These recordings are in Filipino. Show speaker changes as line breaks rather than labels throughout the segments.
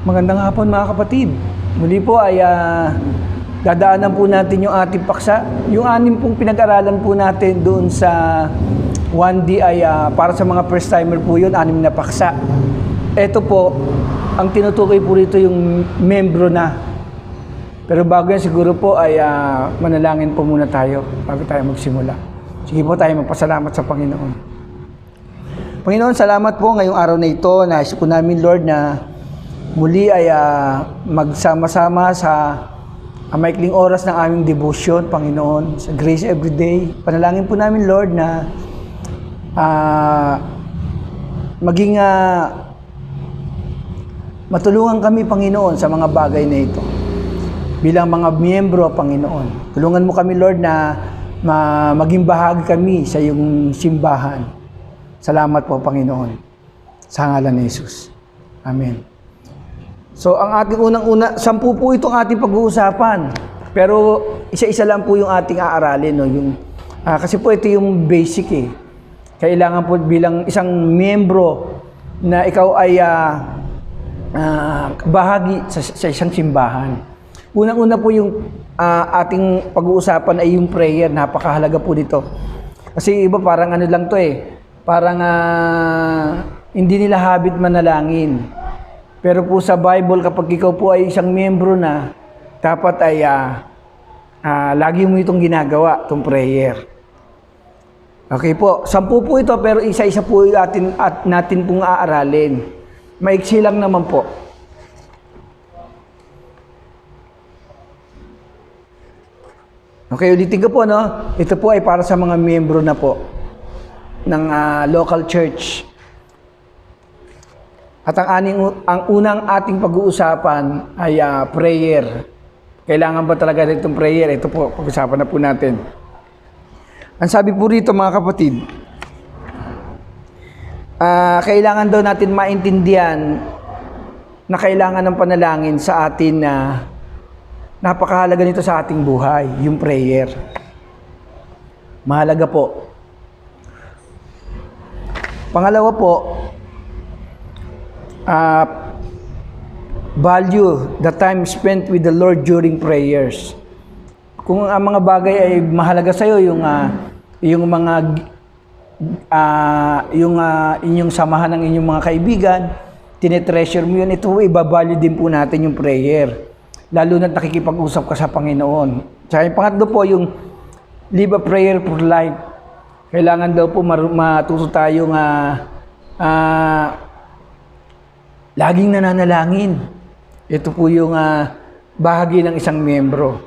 Magandang hapon mga kapatid. Muli po ay dadaanan po natin yung ating paksa. Yung anim pong pinag-aralan po natin doon sa 1D ay para sa mga first timer po yun, 6 na paksa. Ito po, ang tinutukoy po rito yung membro na. Pero bago yan siguro po ay manalangin po muna tayo bago tayo magsimula. Sige po tayo magpasalamat sa Panginoon. Panginoon, salamat po ngayong araw na ito. Nais po namin, Lord, na muli ay magsama-sama sa maikling oras ng aming devotion, Panginoon, sa Grace Everyday. Panalangin po namin, Lord, na maging matulungan kami, Panginoon, sa mga bagay na ito. Bilang mga miyembro, Panginoon. Tulungan mo kami, Lord, na maging bahagi kami sa iyong simbahan. Salamat po, Panginoon. Sa ngalan ni Jesus. Amen. So, ang ating unang-una, 10 po itong ating pag-uusapan. Pero, isa-isa lang po yung ating aaralin. No? Kasi po ito yung basic eh. Kailangan po bilang isang miyembro na ikaw ay bahagi sa isang simbahan. Unang-una po yung ating pag-uusapan ay yung prayer. Napakahalaga po dito. Kasi iba parang ano lang to eh. Parang hindi nila habit manalangin. Pero po sa Bible, kapag ikaw po ay isang miyembro na, dapat ay lagi mo itong ginagawa, itong prayer. Okay po, 10 po ito, pero isa-isa po natin pong aaralin. Maiksi lang naman po. Okay, ulitin ko po, no? Ito po ay para sa mga miyembro na po ng local church. At ang unang ating pag-uusapan ay prayer. Kailangan ba talaga itong prayer? Ito po, pag-usapan na po natin. Ang sabi po rito mga kapatid, kailangan daw natin maintindihan na kailangan ng panalangin sa atin na napakahalaga nito sa ating buhay, yung prayer. Mahalaga po. Pangalawa po, value the time spent with the Lord during prayers. Kung ang mga bagay ay mahalaga sa iyo, yung inyong samahan ng inyong mga kaibigan, tinetreasure mo yun, ito ibabalue din po natin yung prayer. Lalo na nakikipag-usap ka sa Panginoon. Tsaka yung pangatlo po, yung live a prayerful life. Kailangan daw po matuto tayong laging nananalangin. Ito po yung bahagi ng isang miyembro.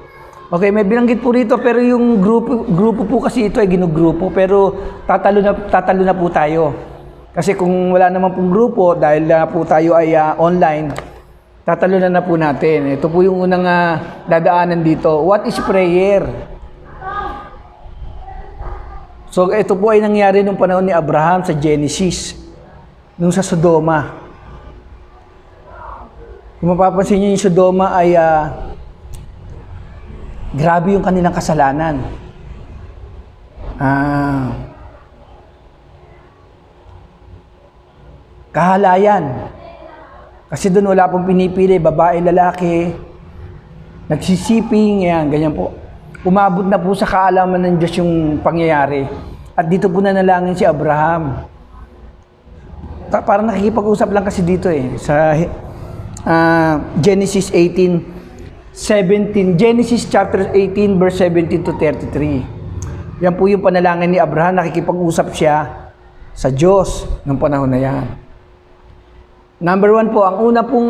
Okay, may binanggit po rito, pero yung grupo po kasi ito ay ginugrupo, pero tatalo na po tayo. Kasi kung wala naman pong grupo, dahil po tayo ay online, tatalo na po natin. Ito po yung unang dadaanan dito. What is prayer? So, ito po ay nangyari nung panahon ni Abraham sa Genesis, nung sa Sodoma. Kung mapapansin niyo yung Sodoma ay grabe yung kanilang kasalanan. Kahalayan. Kasi doon wala pong pinipili, babae, lalaki, nagsisiping, ganyan po. Umabot na po sa kaalaman ng Diyos yung pangyayari. At dito po nanalangin si Abraham. Parang nakikipag-usap lang kasi dito eh. Sa Genesis 18:17. Genesis chapter 18 verse 17 to 33. Yan po yung panalangin ni Abraham. Nakikipag-usap siya sa Diyos ng panahon na yan. Number 1 po, ang una pong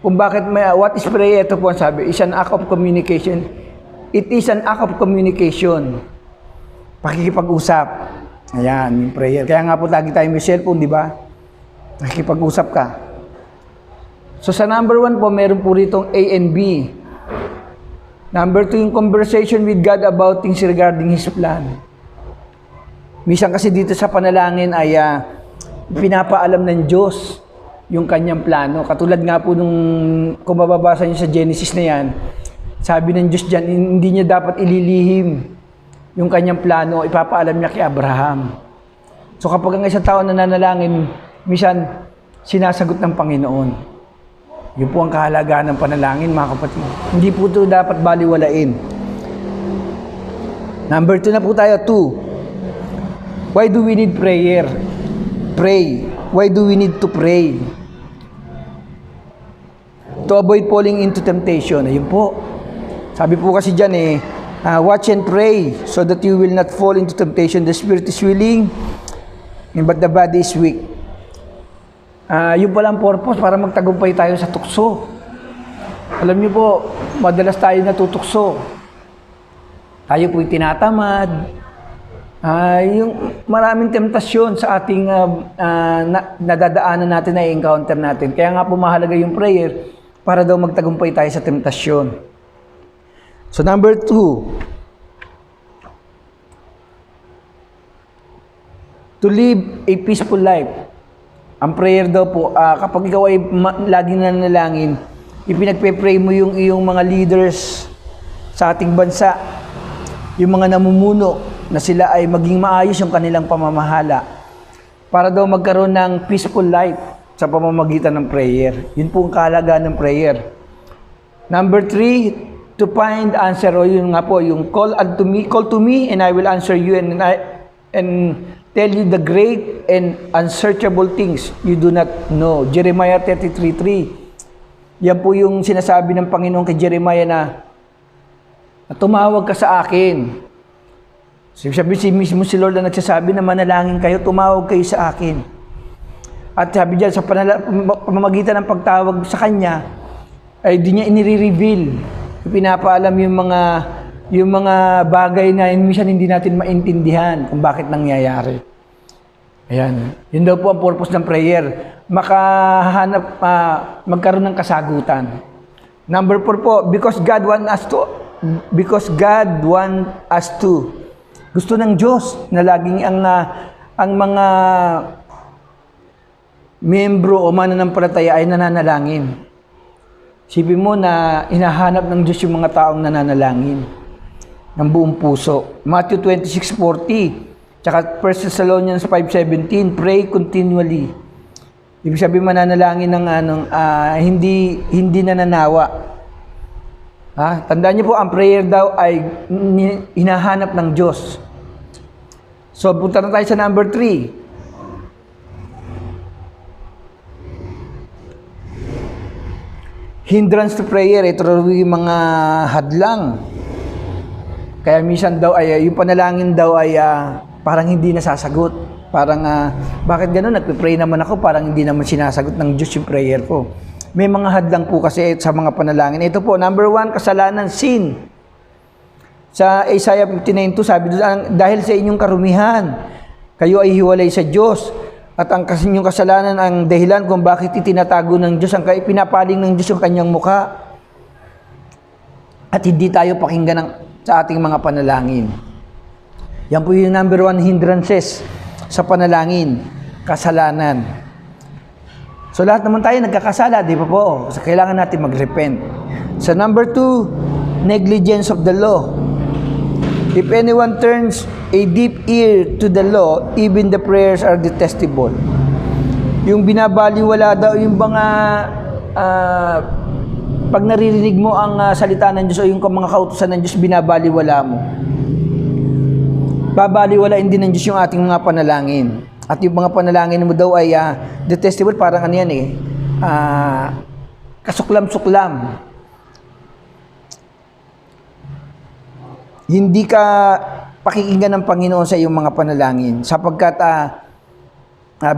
kung bakit what is prayer, ito po ang sabi, is an act of communication. It is an act of communication. Pakikipag-usap. Ayan, yung prayer. Kaya nga po lagi tayo may cellphone, di ba? Nakikipag-usap ka. So sa number 1 po, meron po ritong A and B. Number 2, yung conversation with God about things regarding His plan. Minsan kasi dito sa panalangin ay pinapaalam ng Diyos yung kanyang plano. Katulad nga po nung kung mababasa niyo sa Genesis na yan, sabi ng Diyos dyan, hindi niya dapat ililihim yung kanyang plano, ipapaalam niya kay Abraham. So kapag ang isang tao nananalangin, minsan sinasagot ng Panginoon. Yun po ang kahalagahan ng panalangin, mga kapatid. Hindi po ito dapat baliwalain. Number 2 na po tayo, 2. Why do we need prayer? Pray. Why do we need to pray? To avoid falling into temptation. Ayun po. Sabi po kasi dyan watch and pray so that you will not fall into temptation. The spirit is willing, but the body is weak. Yung palang purpose para magtagumpay tayo sa tukso. Alam niyo po, madalas tayo natutukso. Tayo po'y tinatamad. Yung maraming temptasyon sa ating nadadaanan natin, na i-encounter natin. Kaya nga po mahalaga yung prayer para daw magtagumpay tayo sa temptasyon. So number 2, to live a peaceful life. Ang prayer daw po, kapag ikaw ay laging nanalangin, ipinagpe-pray mo yung iyong mga leaders sa ating bansa, yung mga namumuno, na sila ay maging maayos yung kanilang pamamahala para daw magkaroon ng peaceful life sa pamamagitan ng prayer. Yun po ang kahalagaan ng prayer. Number 3, to find answer, o yun nga po, yung call to me and I will answer you and tell you the great and unsearchable things you do not know. Jeremiah 33:3. Yan po yung sinasabi ng Panginoon kay Jeremiah na tumawag ka sa akin. Sabi mismo si Lord na nagsasabi na manalangin kayo, tumawag kayo sa akin. At sabi diyan, sa pamamagitan ng pagtawag sa Kanya, ay di niya inire-reveal. Pinapaalam yung mga bagay na minsan hindi natin maintindihan kung bakit nangyayari. Ayan. Yun daw po ang purpose ng prayer. Magkaroon ng kasagutan. Number 4 po, because God want us to. Gusto ng Diyos na laging ang mga miyembro o mananampalataya ay nananalangin. Sipin mo na hinahanap ng Diyos yung mga taong nananalangin ng buong puso. Matthew 26:40, tsaka 1 Thessalonians 5:17, pray continually. Ibig sabihin mananalangin ng hindi nananawa. Tandaan niyo po, ang prayer daw ay hinahanap ng Diyos. So, punta na tayo sa number 3. Hindrance to prayer, ito yung mga hadlang. Kaya minsan daw ay yung panalangin daw ay parang hindi nasasagot. Parang bakit gano'n? Nagpe-pray naman ako, parang hindi naman sinasagot ng Diyos yung prayer ko. May mga hadlang po kasi sa mga panalangin. Ito po, number 1, kasalanan, sin. Sa Isaiah 59:2, sabi doon, dahil sa inyong karumihan, kayo ay hiwalay sa Diyos. At ang inyong kasalanan ang dahilan kung bakit itinatago ng Diyos, ang pinapaling ng Diyos yung kanyang mukha. At hindi tayo pakinggan sa ating mga panalangin. Yan po yung number 1 hindrances sa panalangin, kasalanan. So lahat naman tayo nagkakasala, di ba po? So kailangan natin mag-repent. Sa number 2, negligence of the law. If anyone turns a deep ear to the law, even the prayers are detestable. Yung binabaliwala daw, yung mga pag naririnig mo ang salita ng Diyos o yung mga kautusan ng Diyos, binabaliwala mo. Babaliwalain din ng Diyos yung ating mga panalangin. At yung mga panalangin mo daw ay detestable, parang ano yan kasuklam-suklam. Hindi ka pakikinggan ng Panginoon sa iyong mga panalangin sapagkat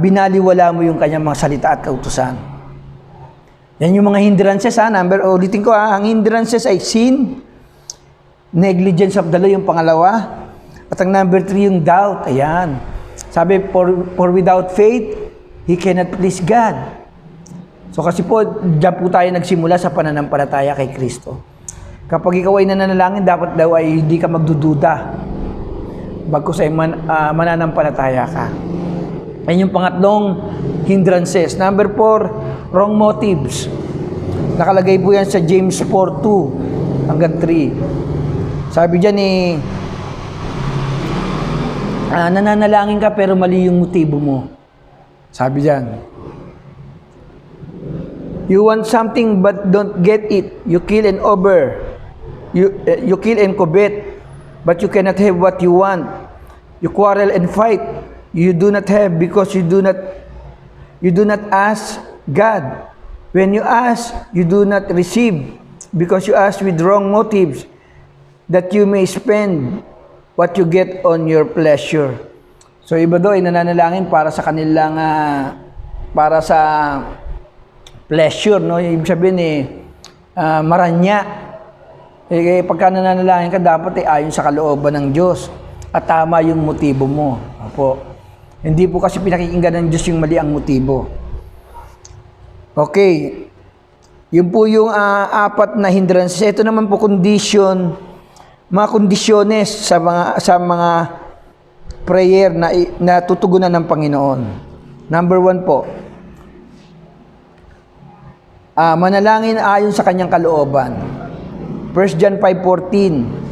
binaliwala mo yung kanyang mga salita at kautusan. Yan yung mga hindrances. Ulitin ko, ang hindrances ay sin, negligence of the law, yung pangalawa. At ang number 3, yung doubt. Ayan. Sabi, for without faith, he cannot please God. So kasi po, dyan po tayo nagsimula sa pananampalataya kay Kristo. Kapag ikaw ay nananalangin, dapat daw ay hindi ka magdududa. Bagkus ay mananampalataya ka. Yan yung pangatlong hindrances. Number 4, wrong motives. Nakalagay po yan sa James 4:2 hanggang 3. Sabi dyan nananalangin ka pero mali yung motibo mo. Sabi dyan. You want something but don't get it. You kill and you kill and covet, but you cannot have what you want. You quarrel and fight. You do not have because you do not ask God. When you ask, you do not receive because you ask with wrong motives, that you may spend what you get on your pleasure. So iba doon ay nananalangin para sa kanilang para sa pleasure, no? Ibig sabihin maranya. Pagka nananalangin ka, dapat ayon sa kalooban ng Diyos at tama yung motibo mo. Opo. Hindi po kasi pinakikinggan ng Diyos yung mali ang motibo. Okay. Yun po yung apat na hindrances. Ito naman po mga kondisyones sa mga prayer na tutugunan ng Panginoon. Number 1 po, manalangin ayon sa kanyang kalooban. 1 John 5:14.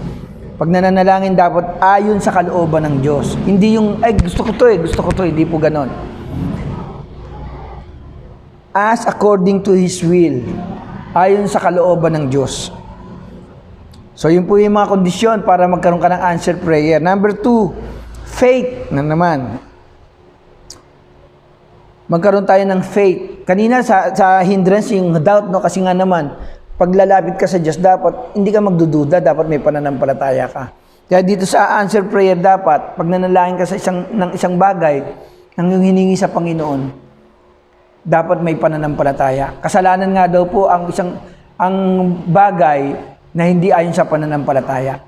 Pag nananalangin dapat ayon sa kalooban ng Diyos. Hindi yung, gusto ko to, hindi po ganon. As according to His will. Ayon sa kalooban ng Diyos. So, yun po yung mga kondisyon para magkaroon ka ng answered prayer. Number 2, faith na naman. Magkaroon tayo ng faith. Kanina sa hindrance yung doubt, no? Kasi nga naman, pag lalapit ka sa Diyos, dapat hindi ka magdududa, dapat may pananampalataya ka. Kaya dito sa answered prayer, dapat pag nanalangin ka sa isang bagay, nang yung hiningi sa Panginoon, dapat may pananampalataya. Kasalanan nga daw po ang bagay na hindi ayon sa pananampalataya.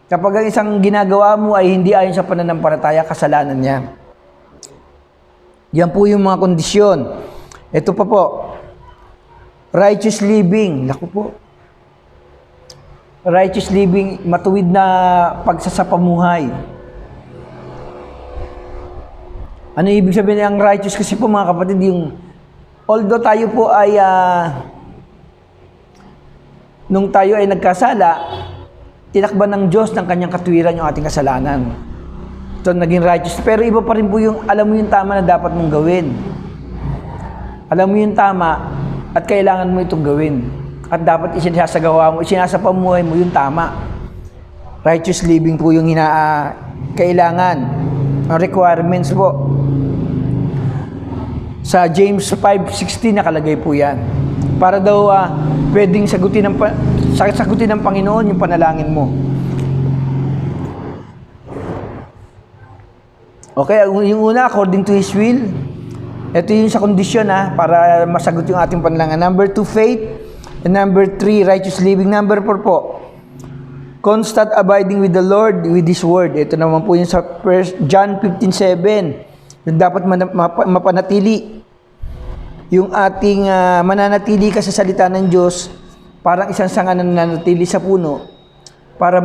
Kapag ang isang ginagawa mo ay hindi ayon sa pananampalataya, kasalanan niya. Yan po yung mga kondisyon. Ito pa po, righteous living. Naku po. Righteous living, matuwid na pagsasapamuhay. Ano ibig sabihin ng righteous? Kasi po mga kapatid, although tayo po ay, nung tayo ay nagkasala, tinakban ng Diyos ng kanyang katwiran yung ating kasalanan. Ito naging righteous. Pero iba pa rin po yung, alam mo yung tama na dapat mong gawin. Alam mo yung tama at kailangan mo itong gawin. At dapat isinasagawa mo, isinasapamuhay mo yung tama. Righteous living po yung kailangan. Ang requirements po. Sa James 5:16 nakalagay po yan. Para daw pwedeng sagutin ng Panginoon yung panalangin mo. Okay, yung una, according to His will. Ito yung sa kondisyon para masagot yung ating panalangin. Number 2, faith. And number 3, righteous living. Number 4 po, constant abiding with the Lord, with His word. Ito naman po yung sa John 15:7. Yung dapat mapanatili. Yung ating mananatili ka sa salita ng Diyos, parang isang sanga na nananatili sa puno para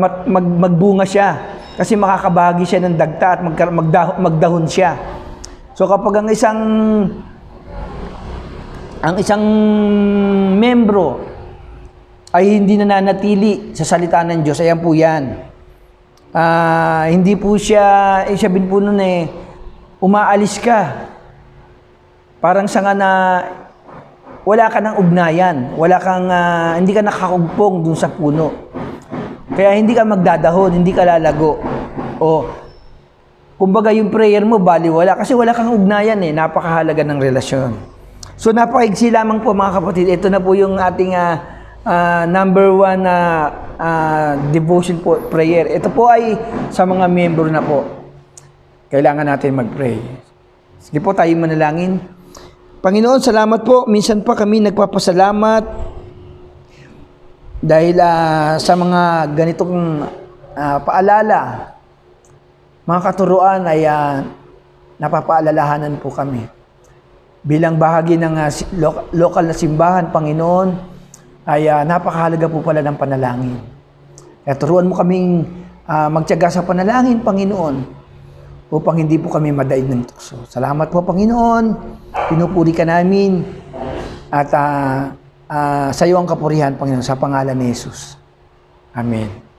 magbunga siya. Kasi makakabahagi siya ng dagta at magdahon siya. So kapag ang isang membro ay hindi nananatili sa salita ng Diyos, ayan po yan. Hindi po siya, sabihin po nun umaalis ka. Parang sanga na wala ka ng ugnayan, hindi ka nakakugpong dun sa puno. Kaya hindi ka magdadahon, hindi ka lalago. O, kumbaga yung prayer mo, baliwala. Kasi wala kang ugnayan napakahalaga ng relasyon. So napakaigsi lamang po mga kapatid. Ito na po yung ating number 1 devotion po, prayer. Ito po ay sa mga membro na po. Kailangan natin mag-pray. Sige po, tayo manalangin. Panginoon, salamat po. Minsan pa kami nagpapasalamat dahil sa mga ganitong paalala, mga katuruan ay napapaalalahanan po kami. Bilang bahagi ng lokal na simbahan, Panginoon, ay napakahalaga po pala ng panalangin. Kaya turuan mo kaming magtiyaga sa panalangin, Panginoon, upang hindi po kami madaig ng tukso. Salamat po, Panginoon. Pinupuri ka namin. At sa iyo ang kapurihan, Panginoon, sa pangalan ni Jesus. Amen.